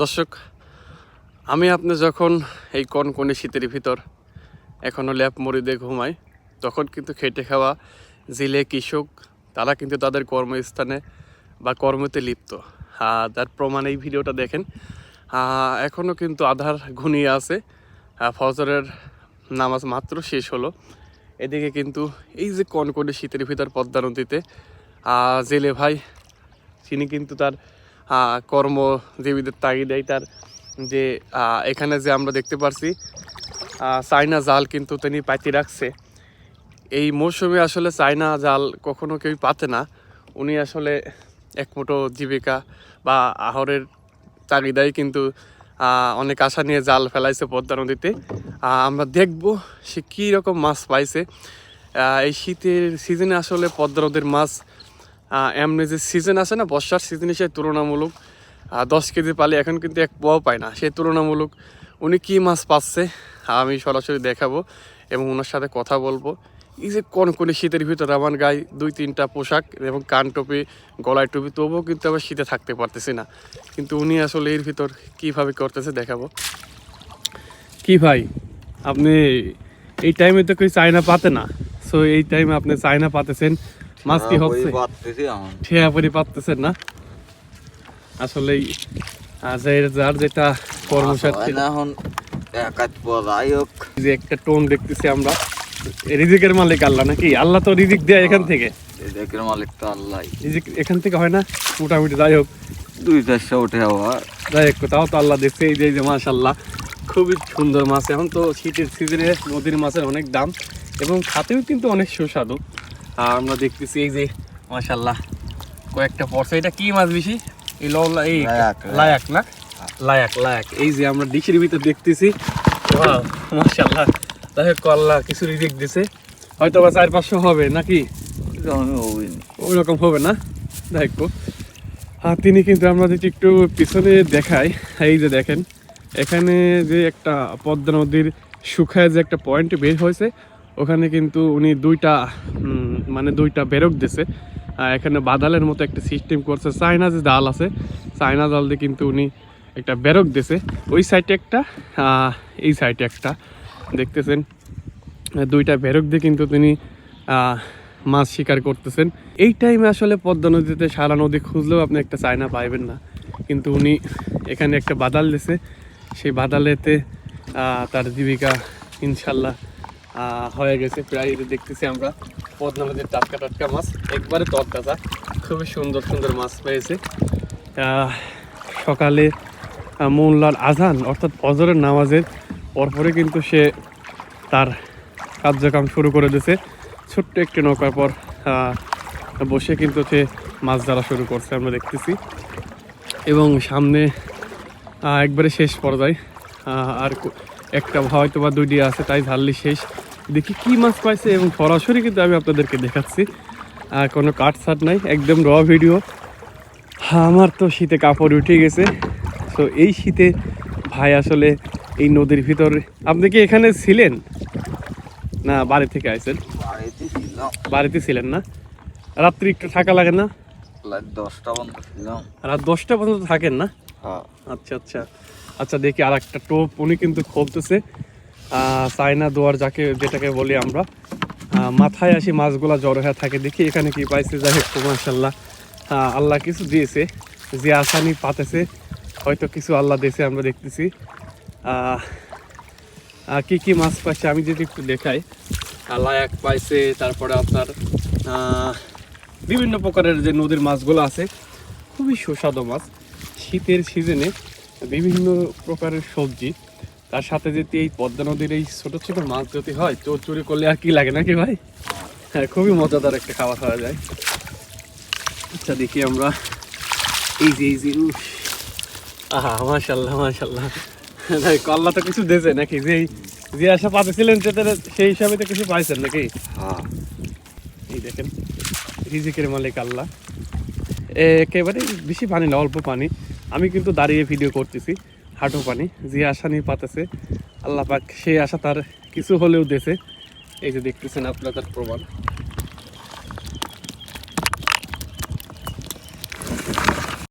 দর্শক, আমি আপনি যখন এই কনকনে শীতের ভিতর এখনও ল্যাপ মুড়ি দিয়ে ঘুমাই, তখন কিন্তু খেটে খাওয়া জেলে কৃষক তারা কিন্তু তাদের কর্মস্থানে বা কর্মতে লিপ্ত। তার প্রমাণ এই ভিডিওটা দেখেন। এখনও কিন্তু আধার ঘনিয়ে আছে, ফজরের নামাজ মাত্র শেষ হলো। এদিকে কিন্তু এই যে কনকনে শীতের ভিতর পদ্মা নদীতে জেলে ভাই তিনি কিন্তু তার কর্মজীবীদের তাগিদেই তার যে এখানে যে আমরা দেখতে পারছি চায়না জাল কিন্তু তিনি পাইতে রাখছে। এই মৌসুমে আসলে চায়না জাল কখনো কেউ পাতে না। উনি আসলে এক মুঠো জীবিকা বা আহরের তাগিদাই কিন্তু অনেক আশা নিয়ে জাল ফেলাইছে পদ্মা নদীতে। আমরা দেখব সে কী রকম মাছ পাইছে। এই শীতের সিজনে আসলে পদ্মা নদীর মাছ এমনি যে সিজন আছে না, বর্ষার সিজনে সে তুলনামূলক 10 কেজি পালে এখন কিন্তু এক পোয়াও পায় না। সে তুলনামূলক উনি কী মাছ পাচ্ছে আমি সরাসরি দেখাবো এবং ওনার সাথে কথা বলবো। এই যে কনকনে শীতের ভিতর আমার গায়ে 2-3টা পোশাক এবং কান টুপি, গলায় টুপি, তবুও কিন্তু আবার শীতে থাকতে পারতেছি না। কিন্তু উনি আসলে এর ভিতর কীভাবে করতেছে দেখাবো। কি ভাই, আপনি এই টাইমে তো কেউ চায়না পাতে না, সো এই টাইমে আপনি চায়না পাতেছেন, মাছ কি হচ্ছে? ঠিয়া পরি পাতেছেন না আসলেই। যার যেটা কর্মসাথী যে একটা টোন দেখতেছি আমরা, রিজিকের মালিক আল্লাহ নাকি? আল্লাহ তো রিজিক দেয় এখান থেকে, রিজিকের মালিক তো আল্লাহ। রিজিক এখান থেকে হয় না মোটামুটি, যাই হোক 2-400 উঠে হওয়া, যাই হোক তাও তো আল্লাহ দেখছে। এই যে মাশাআল্লাহ খুবই সুন্দর মাছ। এখন তো শীতের সিজনে নদীর মাছের অনেক দাম এবং খাতেও কিন্তু অনেক সুস্বাদু। আমরা দেখতেছি এই যে মাশাআল্লাহ কয়েকটা পড়ছে। এটা কি মাছ বেশি? এই লায়াক না, লায়াক। এই যে আমরা ডিশের ভিতর দেখতেছি, মাশাআল্লাহ। যাই হোক আল্লাহ কিছু রিজিক দিছে, হয়তো বা 400-500 হবে নাকি, ওই রকম হবে না। যাই হোক তিনি কিন্তু আমরা যদি একটু পিছনে দেখাই, এই যে দেখেন এখানে যে একটা পদ্মা নদীর শুকায় যে একটা পয়েন্ট বের হয়েছে, ওখানে কিন্তু উনি দুইটা বেরক দিছে। এখানে বাদালের মতো একটা সিস্টেম করছে। চায়না যে জাল আছে, চায়না জাল দিয়ে কিন্তু উনি একটা বেরক দিছে। ওই সাইডে একটা, এই সাইডে একটা, দেখতেছেন দুইটা বেরক দিয়ে কিন্তু তিনি মাছ শিকার করতেছেন। এই টাইমে আসলে পদ্মা নদীতে সারা নদী খুঁজলেও আপনি একটা চায়না পাইবেন না, কিন্তু উনি এখানে একটা বাদাল দিছে। সেই বাদালেতে তার জীবিকা ইনশাল্লাহ হয়ে গেছে। প্রায় দেখতেছি আমরা পদ্মা নদীর টাটকা মাছ, একবারে তরতাজা, খুবই সুন্দর মাছ পেয়েছে। সকালে মোল্লার আজান অর্থাৎ ফজরের নামাজের পরপরে কিন্তু সে তার কার্যক্রম শুরু করে দিয়েছে। ছোট্ট একটি নৌকার পর বসে কিন্তু সে মাছ ধরা শুরু করছে আমরা দেখতেছি। এবং সামনে একবারে শেষ পর্যায়ে আর একটা হয়তো বা 2টি আছে, তাই ঝাললি শেষ। দেখি কি মাছ পাইছে এবং সরাসরি কিন্তু আমি আপনাদেরকে দেখাচ্ছি, কোনো কাটছাট নাই, একদম র ভিডিও। আমার তো শীতে কাপড় উঠে গেছে। তো এই শীতে ভাই আসলে এই নদীর ভিতরে, আপনি কি এখানে ছিলেন না বাড়ি থেকে আইছেন? বাড়িতে ছিলেন না? রাত্রি একটু থাকা লাগে না? রাত 10টা পর্যন্ত থাকেন না? আচ্ছা দেখি আর একটা টোপ উনি কিন্তু খুলতেছে। চায়না দোয়ার যেটাকে বলি আমরা, মাথায় আসি মাছগুলা জড়ো হয়ে থাকে। দেখি এখানে কি পাইছে। যাই হোক মাশাআল্লাহ, আল্লাহ কিছু দিয়েছে, যে আসানি পাতেছে হয়তো কিছু আল্লাহ দিয়েছে। আমরা দেখতেছি কি মাছ পাইছে আমি যদি একটু দেখাই। লায়াক পাইছে, তারপরে আপনার বিভিন্ন প্রকারের যে নদীর মাছগুলো আছে, খুবই সুস্বাদু মাছ। শীতের সিজনে বিভিন্ন প্রকারের সবজি, তার সাথে যদি এই পদ্মা নদীর এই ছোট মাছ যদি হয়, চুরি করলে আর কি লাগে নাকি ভাই? হ্যাঁ, খুবই মজাদার একটা খাবার খাওয়া যায়। আচ্ছা দেখি আমরা এই যে মাশাআল্লাহ আল্লাহ তো কিছু দিয়েছে নাকি? যে আশা পাতেছিলেন সেই হিসাবে তো কিছু পাইছেন নাকি? এই দেখেন রিজিকের মালিক আল্লাহ। একেবারে বেশি পানি না, অল্প পানি। আমি কিন্তু দাঁড়িয়ে ভিডিও করতেছি, হাঁটু পানি। যে আশা নিয়ে পাতেছে আল্লাহ পাক, সেই আশা তার কিছু হলেও দেছে। এই যে দেখতেছেন আপনার তার প্রমাণ।